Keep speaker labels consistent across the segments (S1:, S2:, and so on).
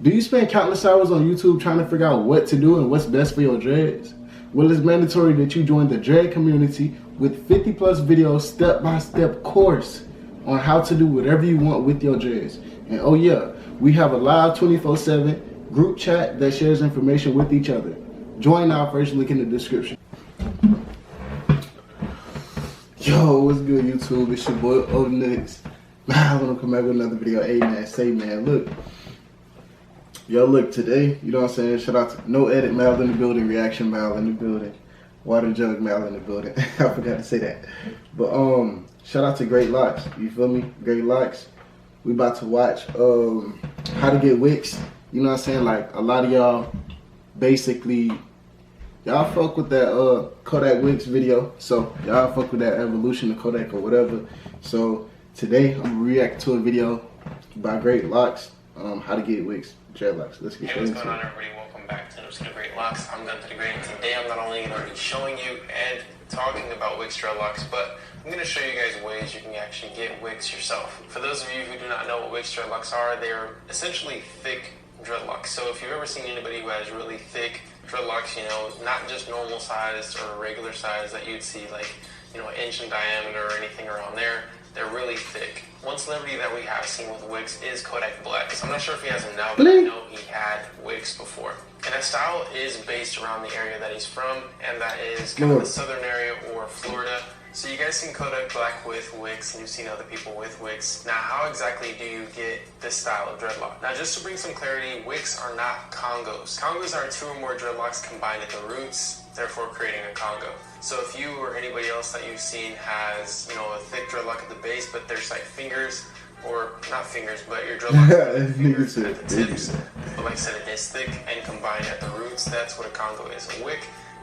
S1: Do you spend countless hours on YouTube trying to figure out what to do and what's best for your dreads? Well, it's mandatory that you join the dread community with 50 plus videos, step-by-step course on how to do whatever you want with your dreads. And oh yeah, we have a live 24/7 group chat that shares information with each other. Join now, first link in the description. Yo, what's good YouTube? It's your boy upnextmalyt. Man, I want to come back with another video. Hey man, say man, look. Yo, look, today, you know what I'm saying? Shout out to No Edit Mal in the building, Reaction Mal in the building, Water Jug Mal in the building. I forgot to say that. But shout out to Dreadlocks, you feel me? Dreadlocks. We about to watch how to get Wicks. You know what I'm saying? Like a lot of y'all basically y'all fuck with that Kodak Wicks video. So y'all fuck with that evolution of Kodak or whatever. So today I'm gonna react to a video by Dreadlocks, how to get Wicks. Dreadlocks. Let's get
S2: Hey, what's going on, everybody? Welcome back to Dreadlocks. I'm Gun to the Great, and today I'm not only going to be showing you and talking about Wicks Dreadlocks, but I'm going to show you guys ways you can actually get Wicks yourself. For those of you who do not know what Wicks Dreadlocks are, they are essentially thick dreadlocks. So if you've ever seen anybody who has really thick dreadlocks, you know, not just normal size or regular size that you'd see, like, you know, an inch in diameter or anything around there, they're really thick. One celebrity that we have seen with Wicks is Kodak Black. So I'm not sure if he has them now, but I know he had Wicks before. And that style is based around the area that he's from, and that is kind of the southern area or Florida. So you guys seen Kodak Black with Wicks, and you've seen other people with Wicks. Now, how exactly do you get this style of dreadlock? Now, just to bring some clarity, Wicks are not Congos. Congos are two or more dreadlocks combined at the roots, therefore creating a Congo. So if you or anybody else that you've seen has, you know, a thick dreadlock at the base, but there's like fingers, or not fingers, but your dreadlock fingers at the tips, but like I said, it is thick and combined at the roots, that's what a Congo is. A wick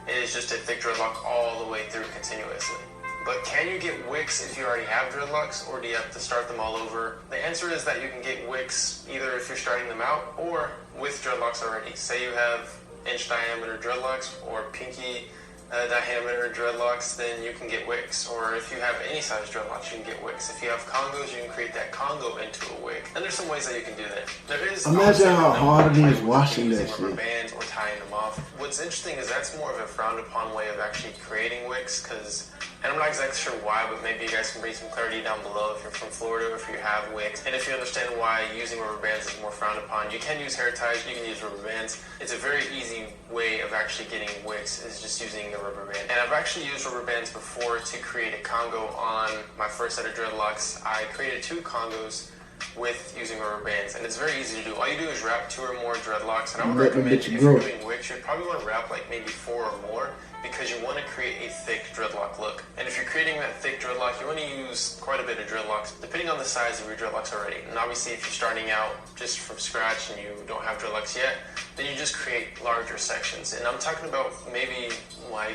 S2: is just a thick dreadlock all the way through continuously. But can you get Wicks if you already have dreadlocks, or do you have to start them all over? The answer is that you can get Wicks either if you're starting them out or with dreadlocks already. Say you have inch diameter dreadlocks or pinky diameter dreadlocks, then you can get Wicks. Or if you have any size dreadlocks, you can get Wicks. If you have Congos, you can create that Congo into a wig. And there's some ways that you can do that. There is
S1: imagine how hard it is washing that shit.
S2: Bands or tying them off. What's interesting is that's more of a frowned upon way of actually creating Wicks, because, and I'm not exactly sure why, but maybe you guys can bring some clarity down below if you're from Florida or if you have Wicks. And if you understand why using rubber bands is more frowned upon, you can use hair ties, you can use rubber bands. It's a very easy way of actually getting Wicks, is just using a rubber band. And I've actually used rubber bands before to create a Congo on my first set of dreadlocks. I created 2 Congos with using rubber bands, and it's very easy to do. All you do is wrap 2 or more dreadlocks, and I would recommend if you're doing Wicks, you'd probably want to wrap like maybe 4 or more, because you want to create a thick dreadlock look. And if you're creating that thick dreadlock, you want to use quite a bit of dreadlocks, depending on the size of your dreadlocks already. And obviously, if you're starting out just from scratch and you don't have dreadlocks yet, then you just create larger sections. And I'm talking about maybe like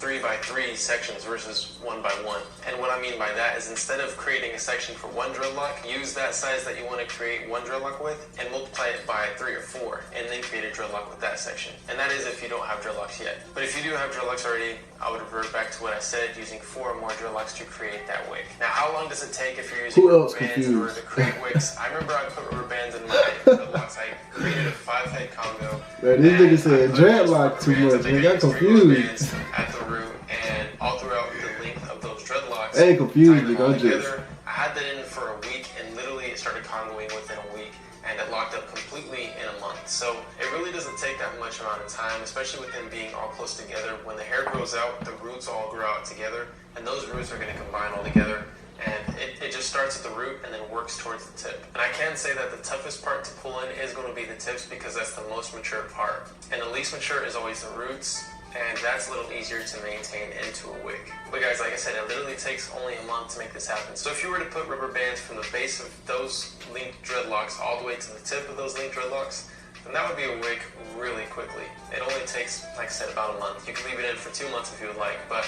S2: 3x3 sections versus 1x1. And what I mean by that is, instead of creating a section for one dreadlock, use that size that you want to create one dreadlock with and multiply it by 3 or 4, and then create a dreadlock with that section. And that is if you don't have dreadlocks yet. But if you do have dreadlocks already, I would revert back to what I said, using 4 or more dreadlocks to create that wig. Now, how long does it take if you're using rubber bands in order to create wigs? I remember I put rubber bands in my dreadlocks. I created a 5-head Congo.
S1: Man, this nigga said dreadlock too much, man. Got confused.
S2: At the root and all throughout the length of those dreadlocks.
S1: I ain't confused, nigga. I'm just.
S2: I had that in for a week, and literally it started Congoing within a week, and it locked up completely in a month. So it really doesn't take that much amount of time, especially with them being all close together. When the hair grows out, the roots all grow out together, and those roots are going to combine all together. And it just starts at the root and then works towards the tip. And I can say that the toughest part to pull in is going to be the tips, because that's the most mature part. And the least mature is always the roots, and that's a little easier to maintain into a wig. But guys, like I said, it literally takes only a month to make this happen. So if you were to put rubber bands from the base of those linked dreadlocks all the way to the tip of those linked dreadlocks, then that would be a wig really quickly. It only takes, like I said, about a month. You can leave it in for 2 months if you would like, but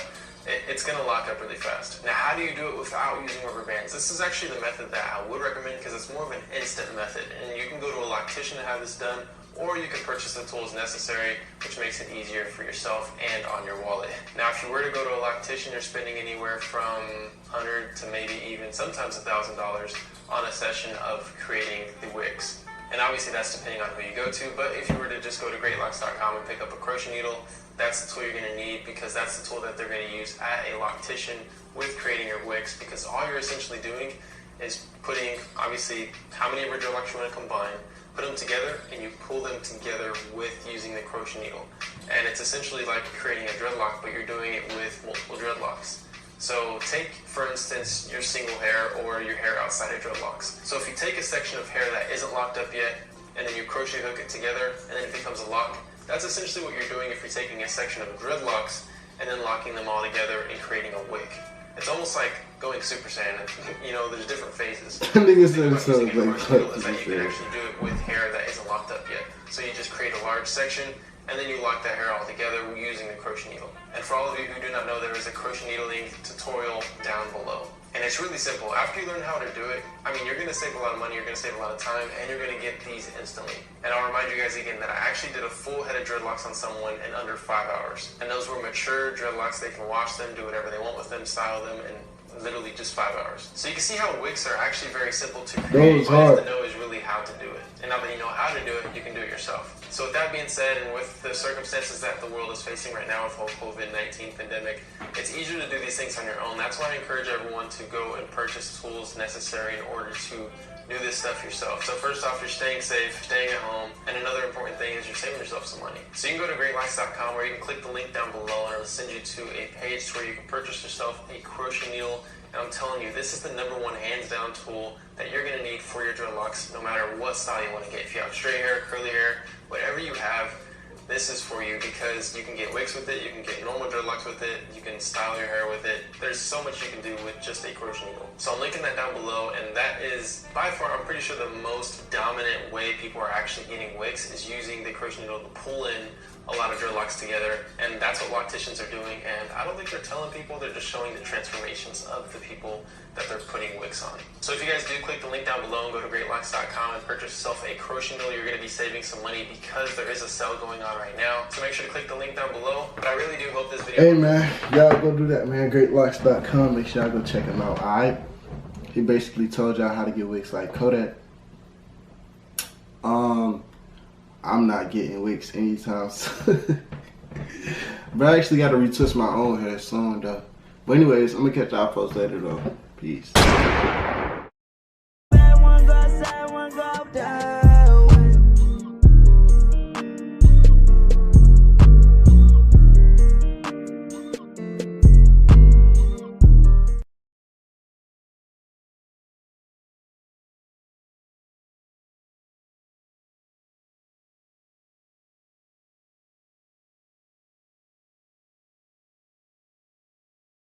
S2: it's going to lock up really fast. Now, how do you do it without using rubber bands? This is actually the method that I would recommend, because it's more of an instant method, and you can go to a loctician to have this done, or you can purchase the tools necessary, which makes it easier for yourself and on your wallet. Now, if you were to go to a loctician, you're spending anywhere from $100 to maybe even sometimes $1,000 on a session of creating the wigs. And obviously that's depending on who you go to, but if you were to just go to greatlocks.com and pick up a crochet needle, that's the tool you're going to need, because that's the tool that they're going to use at a loctician with creating your wicks, because all you're essentially doing is putting, obviously, how many of your dreadlocks you want to combine, put them together, and you pull them together with using the crochet needle. And it's essentially like creating a dreadlock, but you're doing it with multiple dreadlocks. So take, for instance, your single hair or your hair outside of dreadlocks. So if you take a section of hair that isn't locked up yet, and then you crochet hook it together, and then it becomes a lock, that's essentially what you're doing if you're taking a section of dreadlocks and then locking them all together and creating a wig. It's almost like going Super Saiyan. You know, there's different phases.
S1: I think it's
S2: the
S1: so
S2: thing about using a crochet needle is that you can
S1: like
S2: actually do it with hair that isn't locked up yet. So you just create a large section, and then you lock that hair all together using the crochet needle. And for all of you who do not know, there is a crochet needling tutorial down below. And it's really simple. After you learn how to do it, I mean, you're going to save a lot of money, you're going to save a lot of time, and you're going to get these instantly. And I'll remind you guys again that I actually did a full head of dreadlocks on someone in under 5 hours. And those were mature dreadlocks. They can wash them, do whatever they want with them, style them, and literally just 5 hours. So you can see how wicks are actually very simple to create. All you have to know is really how to do it. And now that you know how to do it, you can do it yourself. So with that being said, and with the circumstances that the world is facing right now with the whole COVID-19 pandemic, it's easier to do these things on your own. That's why I encourage everyone to go and purchase tools necessary in order to do this stuff yourself. So first off, you're staying safe, staying at home, and another important thing is you're saving yourself some money. So you can go to greatlocks.com, where you can click the link down below, and it'll send you to a page where you can purchase yourself a crochet needle. And I'm telling you, this is the #1 hands down tool that you're going to need for your dreadlocks, no matter what style you want to get. If you have straight hair, curly hair, whatever you have, this is for you, because you can get wigs with it, you can get normal dreadlocks with it, you can style your hair with it. There's so much you can do with just a crochet needle. So I'm linking that down below, and that is by far, I'm pretty sure, the most dominant way people are actually getting wigs is using the crochet needle to pull in a lot of dreadlocks together, and that's what locticians are doing. And I don't think they're telling people, they're just showing the transformations of the people that they're putting wigs on. So if you guys do click the link down below and go to greatlocks.com and purchase yourself a crochet needle, you're going to be saving some money, because there is a sale going on right now. So make sure to click the link down below. But I really do hope this video...
S1: Hey man, y'all go do that, man. Greatlocks.com. Make sure y'all go check him out. Alright, he basically told y'all how to get wigs like Kodak. I'm not getting wigs anytime soon. But I actually got to retwist my own hair soon though. But anyways, I'm gonna catch y'all folks later though. Peace.